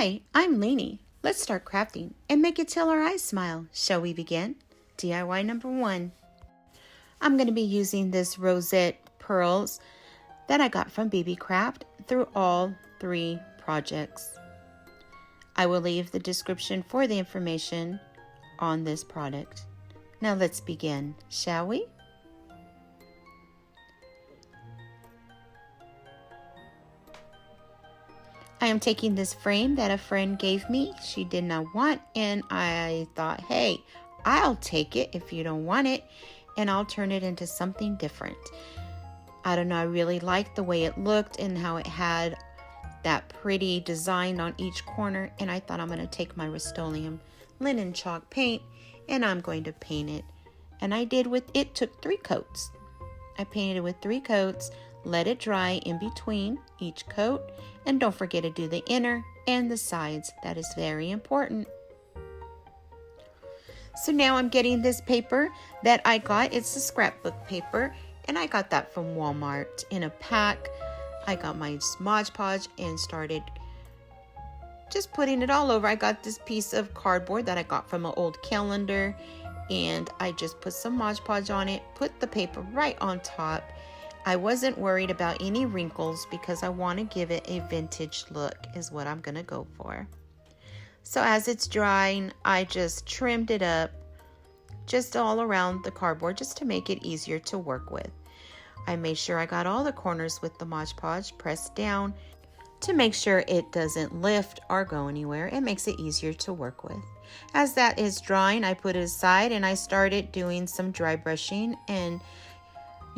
Hi, I'm Leeny. Let's start crafting and make it till our eyes smile. Shall we begin? DIY number 1. I'm going to be using this rosette pearls that I got from Beebeecraft through all 3 projects. I will leave the description for the information on this product. Now let's begin, shall we? I am taking this frame that a friend gave me. She did not want, and I thought, hey, I'll take it if you don't want it, and I'll turn it into something different. I don't know, I really liked the way it looked and how it had that pretty design on each corner, and I thought I'm going to take my Rust-Oleum linen chalk paint and I'm going to paint it. And I did with it, took 3 coats. I painted it with 3 coats, let it dry in between each coat, and don't forget to do the inner and the sides. That is very important. So now I'm getting this paper that I got. It's a scrapbook paper, and I got that from Walmart in a pack. I got my Mod Podge and started just putting it all over. I got this piece of cardboard that I got from an old calendar, and I just put some Mod Podge on it, put the paper right on top. I wasn't worried about any wrinkles because I want to give it a vintage look is what I'm going to go for. So as it's drying, I just trimmed it up just all around the cardboard just to make it easier to work with. I made sure I got all the corners with the Mod Podge pressed down to make sure it doesn't lift or go anywhere. It makes it easier to work with. As that is drying, I put it aside and I started doing some dry brushing and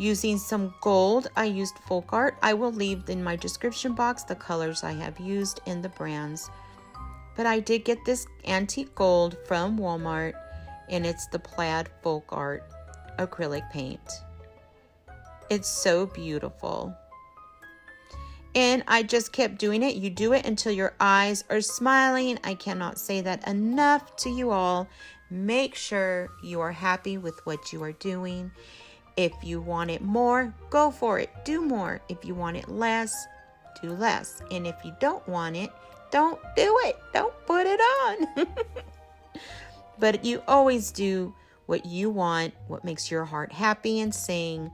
using some gold. I used Folk Art. I will leave in my description box the colors I have used and the brands. But I did get this antique gold from Walmart, and it's the plaid Folk Art acrylic paint. It's so beautiful. And I just kept doing it. You do it until your eyes are smiling. I cannot say that enough to you all. Make sure you are happy with what you are doing. If you want it more, go for it. Do more. If you want it less, do less. And if you don't want it, don't do it. Don't put it on. But you always do what you want, what makes your heart happy and sing,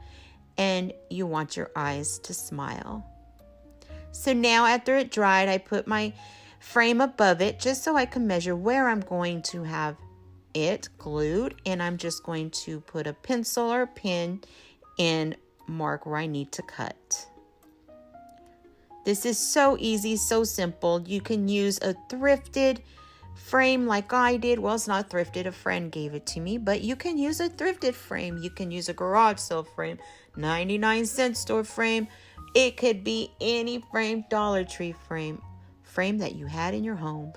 and you want your eyes to smile. So now after it dried, I put my frame above it just so I can measure where I'm going to have it glued, and I'm just going to put a pencil or a pen and mark where I need to cut. This is so easy, so simple. You can use a thrifted frame like I did. Well, it's not thrifted, a friend gave it to me, but you can use a thrifted frame. You can use a garage sale frame, 99-cent store frame. It could be any frame, Dollar Tree frame that you had in your home.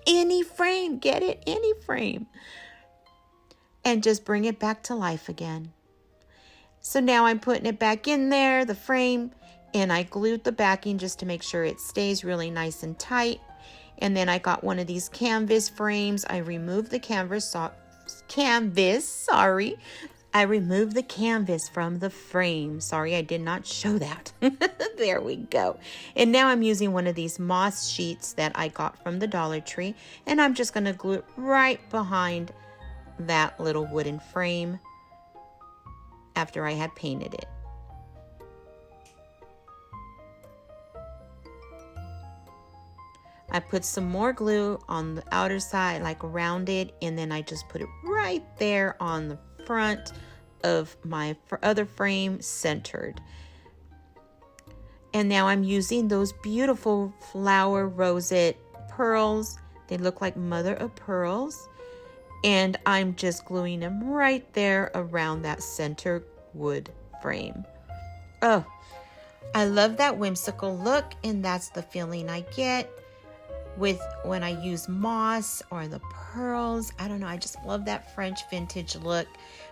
Any frame, get it, any frame. And just bring it back to life again. So now I'm putting it back in there, the frame, and I glued the backing just to make sure it stays really nice and tight. And then I got one of these canvas frames. I removed the I removed the canvas from the frame. Sorry, I did not show that. There we go. And now I'm using one of these moss sheets that I got from the Dollar Tree. And I'm just going to glue it right behind that little wooden frame after I had painted it. I put some more glue on the outer side, like around it, and then I just put it right there on the front of my other frame, centered. And now I'm using those beautiful flower rosette pearls. They look like Mother of Pearls, and I'm just gluing them right there around that center wood frame. Oh, I love that whimsical look, and that's the feeling I get with when I use moss or the pearls. I don't know, I just love that French vintage look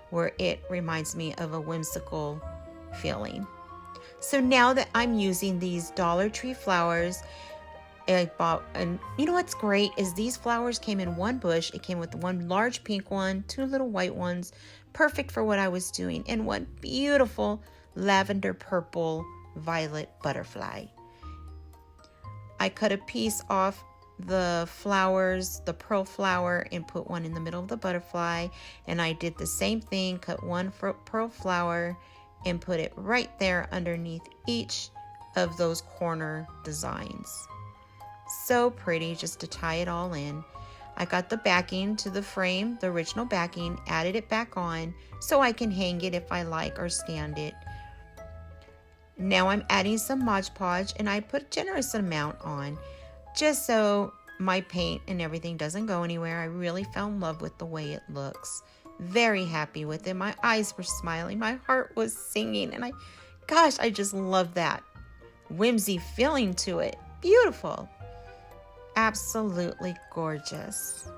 where it reminds me of a whimsical feeling. So now that I'm using these Dollar Tree flowers, I bought, and you know what's great is these flowers came in one bush. It came with one large pink one, 2 little white ones, perfect for what I was doing, and one beautiful lavender purple violet butterfly. I cut a piece off the flowers, the pearl flower, and put one in the middle of the butterfly. And I did the same thing, cut one pearl flower and put it right there underneath each of those corner designs. So pretty, just to tie it all in. I got the backing to the frame, the original backing, added it back on so I can hang it if I like or stand it. Now I'm adding some Mod Podge, and I put a generous amount on just so my paint and everything doesn't go anywhere. I really fell in love with the way it looks. Very happy with it. My eyes were smiling. My heart was singing. And I just love that whimsy feeling to it. Beautiful. Absolutely gorgeous.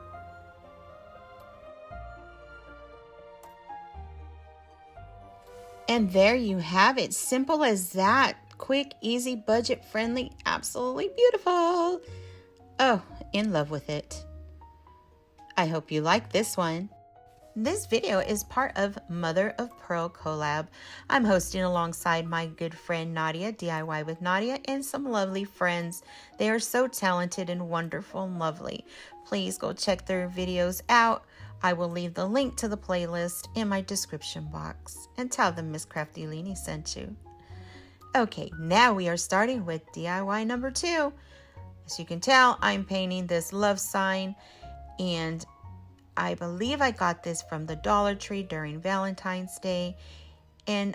And there you have it. Simple as that. Quick, easy, budget friendly, absolutely beautiful. Oh, in love with it. I hope you like this one. This video is part of Mother of Pearl Collab. I'm hosting alongside my good friend Nadia, DIY with Nadia, and some lovely friends. They are so talented and wonderful and lovely. Please go check their videos out. I will leave the link to the playlist in my description box. And tell them Miss Krafty Leeny sent you. Okay, now we are starting with DIY number 2. As you can tell, I'm painting this love sign, and I believe I got this from the Dollar Tree during Valentine's Day, and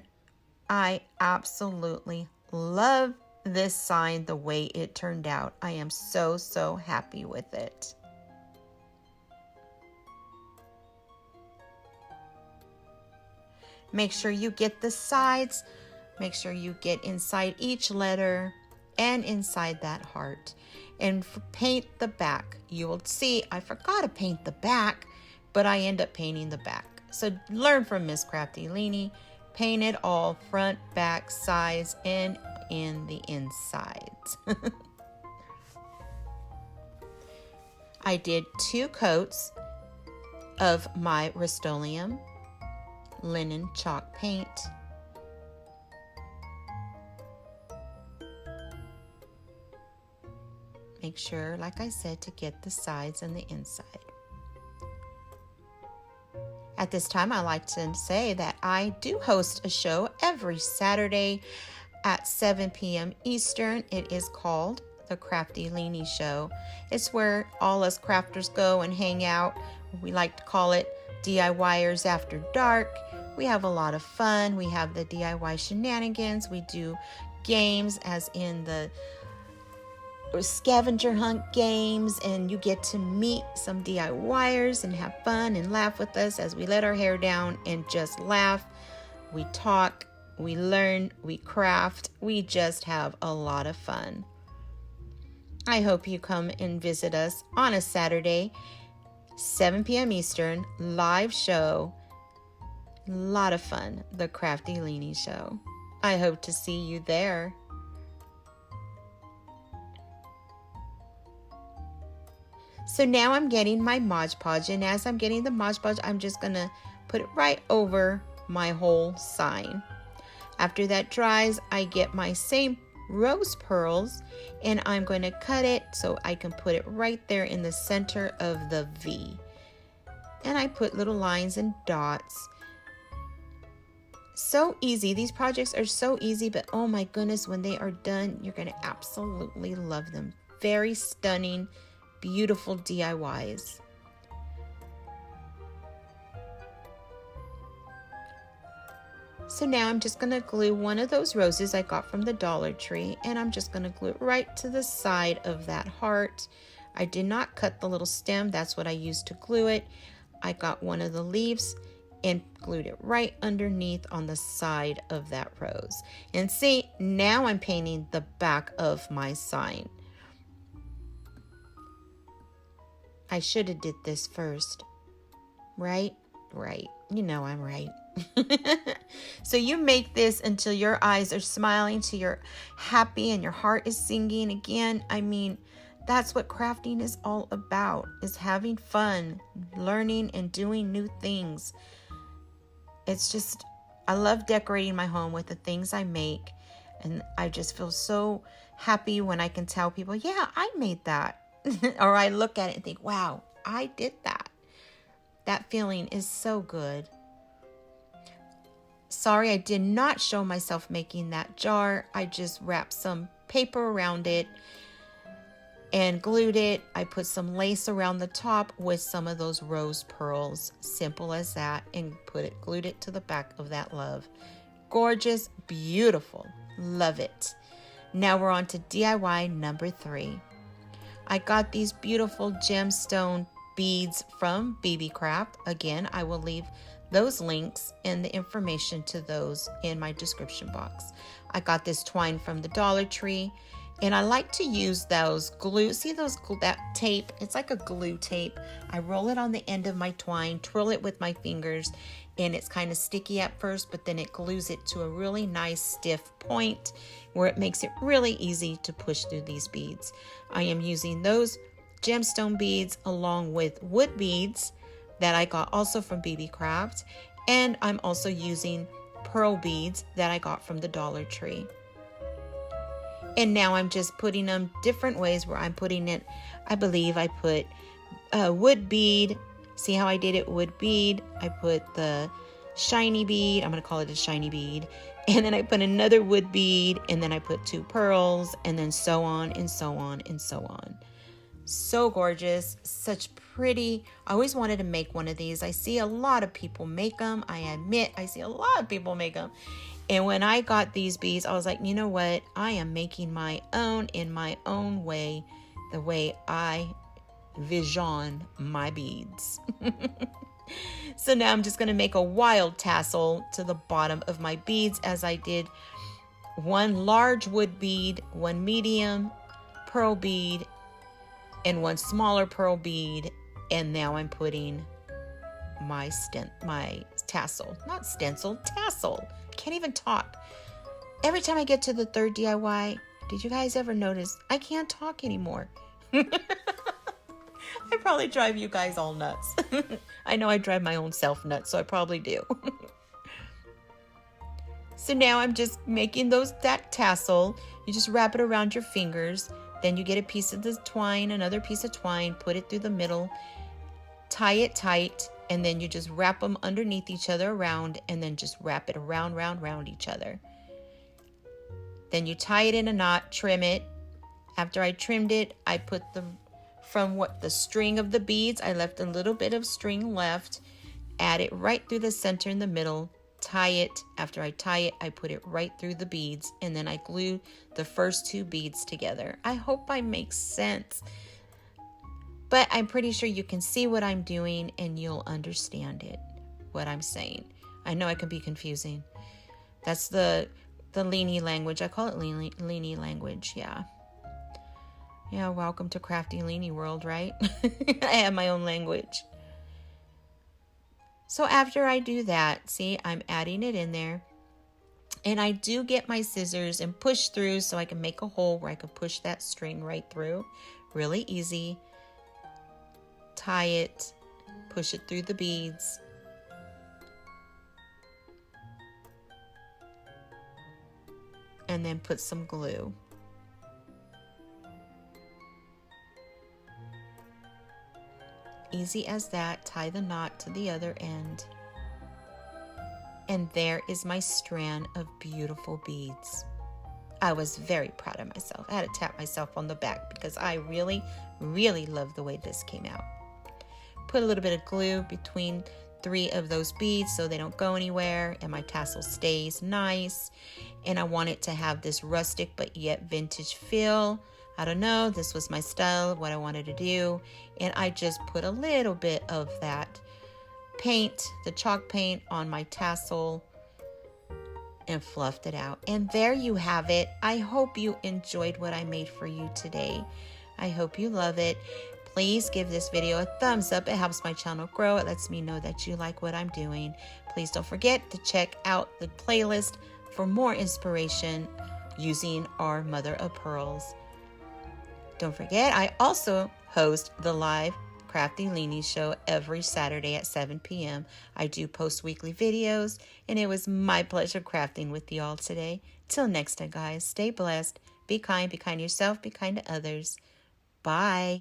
I absolutely love this sign the way it turned out. I am so happy with it. Make sure you get the sides. Make sure you get inside each letter and inside that heart. And paint the back. You will see I forgot to paint the back, but I end up painting the back. So learn from Miss Krafty Leeny. Paint it all, front, back, sides, and in the insides. I did 2 coats of my Rust-Oleum linen chalk paint. Make sure, like I said, to get the sides and the inside. At this time, I like to say that I do host a show every Saturday at 7 p.m. Eastern. It is called the KraftyLeeny Show. It's where all us crafters go and hang out. We like to call it DIYers After Dark. We have a lot of fun. We have the DIY shenanigans. We do games, as in the scavenger hunt games, and you get to meet some DIYers and have fun and laugh with us as we let our hair down and just laugh. We talk, we learn, we craft. We just have a lot of fun. I hope you come and visit us on a Saturday, 7 p.m. Eastern, live show. A lot of fun, the Krafty Leeny Show. I hope to see you there. So now I'm getting my Mod Podge, and as I'm getting the Mod Podge, I'm just going to put it right over my whole sign. After that dries, I get my same rose pearls, and I'm going to cut it so I can put it right there in the center of the V. And I put little lines and dots. So easy. These projects are so easy, but oh my goodness, when they are done, you're going to absolutely love them. Very stunning, beautiful DIYs. So now I'm just going to glue one of those roses I got from the Dollar Tree, and I'm just going to glue it right to the side of that heart. I did not cut the little stem. That's what I used to glue it. I got one of the leaves and glued it right underneath on the side of that rose. And see, now I'm painting the back of my sign. I should have did this first, right? Right. You know I'm right. So you make this until your eyes are smiling, till you're happy and your heart is singing again. I mean, that's what crafting is all about, is having fun, learning and doing new things. It's just, I love decorating my home with the things I make. And I just feel so happy when I can tell people, yeah, I made that. or I look at it and think, wow, I did that. That feeling is so good. Sorry, I did not show myself making that jar. I just wrapped some paper around it and glued it. I put some lace around the top with some of those rose pearls. Simple as that. And glued it to the back of that love. Gorgeous, beautiful. Love it. Now we're on to DIY number 3. I got these beautiful gemstone beads from Beebeecraft. Again, I will leave those links and the information to those in my description box. I got this twine from the Dollar Tree, and I like to use those glue. See that tape? It's like a glue tape. I roll it on the end of my twine, twirl it with my fingers, and it's kind of sticky at first, but then it glues it to a really nice stiff point where it makes it really easy to push through these beads. I am using those gemstone beads along with wood beads that I got also from Beebeecraft, and I'm also using pearl beads that I got from the Dollar Tree. And now I'm just putting them different ways where I'm putting it. I believe I put a wood bead. See how I did it? Wood bead. I put the shiny bead. I'm going to call it a shiny bead. And then I put another wood bead, and then I put 2 pearls, and then so on and so on and so on. So gorgeous, such pretty. I always wanted to make one of these. I see a lot of people make them. I admit, I see a lot of people make them. And when I got these beads, I was like, you know what? I am making my own in my own way, the way I vision my beads. So now I'm just going to make a wild tassel to the bottom of my beads, as I did 1 large wood bead, 1 medium pearl bead, and 1 smaller pearl bead. And now I'm putting my tassel, not stencil, tassel. Can't even talk. Every time I get to the 3rd DIY, did you guys ever notice I can't talk anymore? I probably drive you guys all nuts. I know I drive my own self nuts, so I probably do. So now I'm just making that tassel. You just wrap it around your fingers. Then you get a piece of the twine, another piece of twine, put it through the middle, tie it tight, and then you just wrap them underneath each other around, and then just wrap it around, round each other. Then you tie it in a knot, trim it. After I trimmed it, I put from the string of the beads, I left a little bit of string left, add it right through the center in the middle, tie it. After I tie it, I put it right through the beads, and then I glue the first 2 beads together. I hope I make sense, but I'm pretty sure you can see what I'm doing and you'll understand it, what I'm saying. I know it can be confusing. That's the Leeny language. I call it Leeny language. Yeah, welcome to Krafty Leeny World, right? I have my own language. So after I do that, see, I'm adding it in there. And I do get my scissors and push through so I can make a hole where I can push that string right through. Really easy. Tie it, push it through the beads. And then put some glue. Easy as that. Tie the knot to the other end. And there is my strand of beautiful beads. I was very proud of myself. I had to tap myself on the back because I really, really love the way this came out. Put a little bit of glue between 3 of those beads so they don't go anywhere, and my tassel stays nice. And I want it to have this rustic but yet vintage feel. I don't know, this was my style, what I wanted to do. And I just put a little bit of that paint, the chalk paint, on my tassel and fluffed it out. And there you have it. I hope you enjoyed what I made for you today. I hope you love it. Please give this video a thumbs up. It helps my channel grow. It lets me know that you like what I'm doing. Please don't forget to check out the playlist for more inspiration using our Mother of Pearls. Don't forget, I also host the live Krafty Leeny Show every Saturday at 7 p.m. I do post weekly videos, and it was my pleasure crafting with you all today. Till next time, guys, stay blessed, be kind to yourself, be kind to others. Bye.